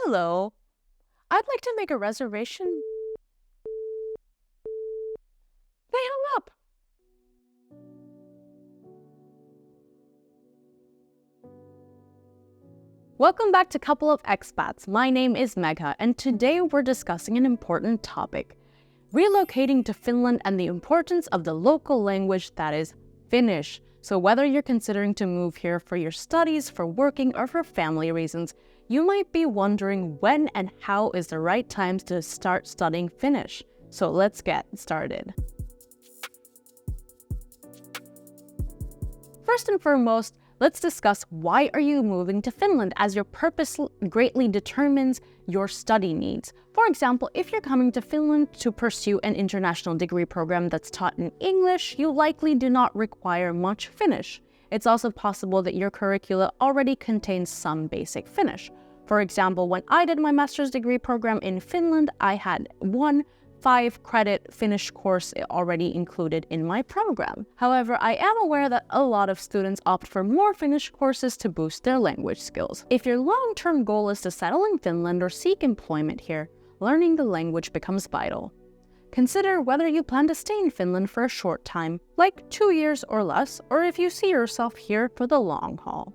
Hello, I'd like to make a reservation. They hung up. Welcome back to Couple of Expats. My name is Megha, and today we're discussing an important topic: relocating to Finland and the importance of the local language, that is Finnish. So whether you're considering to move here for your studies, for working, or for family reasons, you might be wondering when and how is the right time to start studying Finnish. So let's get started. First and foremost, let's discuss why are you moving to Finland, as your purpose greatly determines your study needs. For example, if you're coming to Finland to pursue an international degree program that's taught in English, you likely do not require much Finnish. It's also possible that your curricula already contains some basic Finnish. For example, when I did my master's degree program in Finland, I had one 5-credit Finnish course already included in my program. However, I am aware that a lot of students opt for more Finnish courses to boost their language skills. If your long-term goal is to settle in Finland or seek employment here, learning the language becomes vital. Consider whether you plan to stay in Finland for a short time, like 2 years or less, or if you see yourself here for the long haul.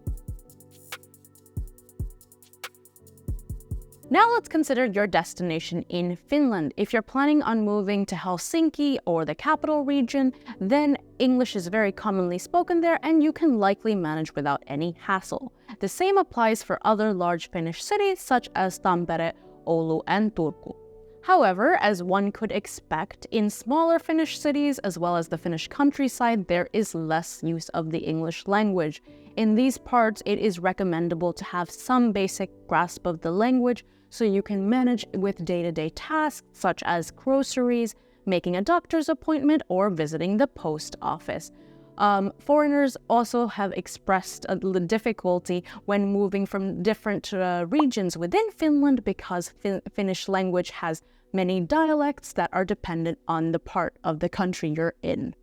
Now let's consider your destination in Finland. If you're planning on moving to Helsinki or the capital region, then English is very commonly spoken there and you can likely manage without any hassle. The same applies for other large Finnish cities such as Tampere, Oulu, and Turku. However, as one could expect, in smaller Finnish cities as well as the Finnish countryside, there is less use of the English language. In these parts, it is recommendable to have some basic grasp of the language so you can manage with day-to-day tasks such as groceries, making a doctor's appointment, or visiting the post office. Foreigners also have expressed the difficulty when moving from different regions within Finland because Finnish language has many dialects that are dependent on the part of the country you're in.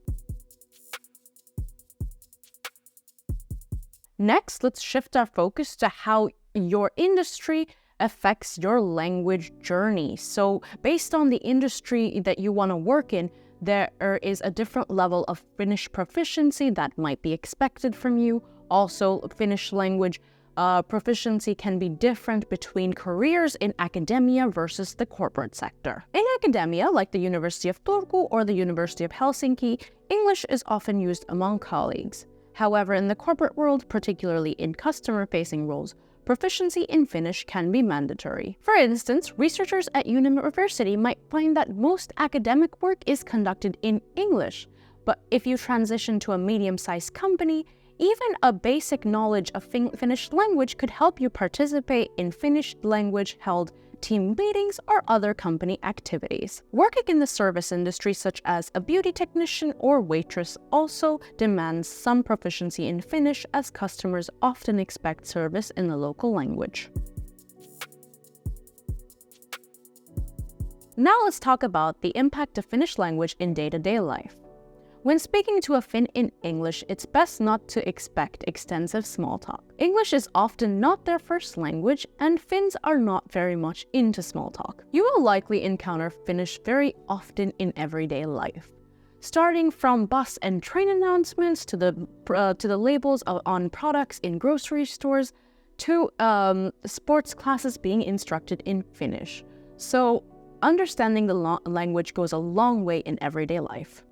Next, let's shift our focus to how your industry affects your language journey. So based on the industry that you want to work in, there is a different level of Finnish proficiency that might be expected from you. Also, Finnish language proficiency can be different between careers in academia versus the corporate sector. In academia, like the University of Turku or the University of Helsinki, English is often used among colleagues. However, in the corporate world, particularly in customer-facing roles, proficiency in Finnish can be mandatory. For instance, researchers at university might find that most academic work is conducted in English, but if you transition to a medium-sized company, even a basic knowledge of Finnish language could help you participate in Finnish language-held team meetings or other company activities. Working in the service industry, such as a beauty technician or waitress, also demands some proficiency in Finnish, as customers often expect service in the local language. Now let's talk about the impact of Finnish language in day-to-day life. When speaking to a Finn in English, it's best not to expect extensive small talk. English is often not their first language, and Finns are not very much into small talk. You will likely encounter Finnish very often in everyday life. Starting from bus and train announcements to the labels on products in grocery stores to sports classes being instructed in Finnish. So understanding the language goes a long way in everyday life.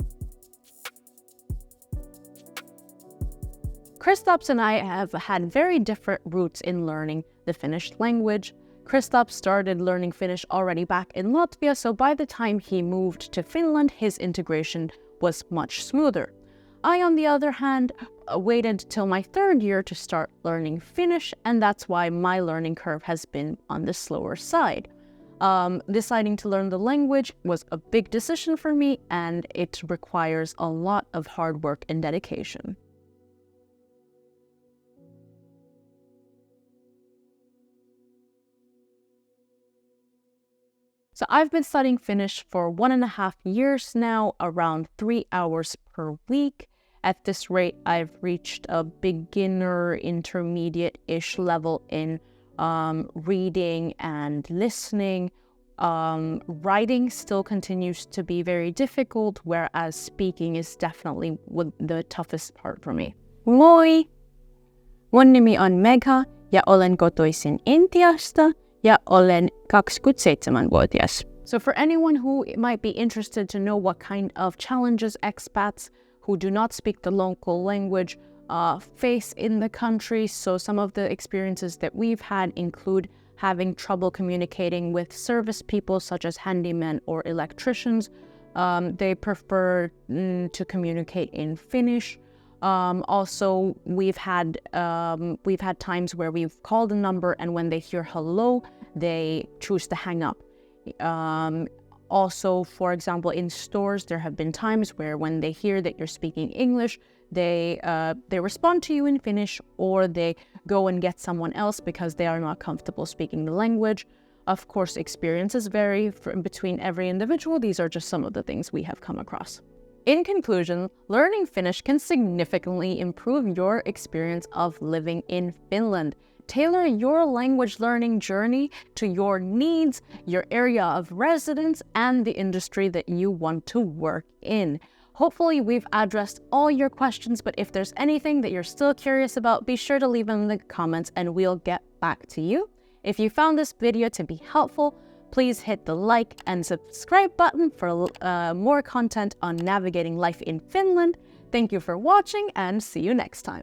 Kristaps and I have had very different routes in learning the Finnish language. Kristaps started learning Finnish already back in Latvia, so by the time he moved to Finland, his integration was much smoother. I, on the other hand, waited till my 3rd year to start learning Finnish, and that's why my learning curve has been on the slower side. Deciding to learn the language was a big decision for me, and it requires a lot of hard work and dedication. So I've been studying Finnish for 1.5 years now, around 3 hours per week. At this rate, I've reached a beginner intermediate-ish level in reading and listening. Writing still continues to be very difficult, whereas speaking is definitely the toughest part for me. Moi! Mun nimi on Megha ja olen kotoisin Intiasta ja olen 27-vuotias. So for anyone who might be interested to know what kind of challenges expats who do not speak the local language face in the country, so some of the experiences that we've had include having trouble communicating with service people such as handymen or electricians. They prefer to communicate in Finnish. Also, we've had times where we've called a number and when they hear hello, they choose to hang up. Also, for example, in stores, there have been times where when they hear that you're speaking English, they respond to you in Finnish, or they go and get someone else because they are not comfortable speaking the language. Of course, experiences vary between every individual. These are just some of the things we have come across. In conclusion, learning Finnish can significantly improve your experience of living in Finland. Tailor your language learning journey to your needs, your area of residence, and the industry that you want to work in. Hopefully we've addressed all your questions, but if there's anything that you're still curious about, be sure to leave them in the comments and we'll get back to you. If you found this video to be helpful, please hit the like and subscribe button for more content on navigating life in Finland. Thank you for watching and see you next time.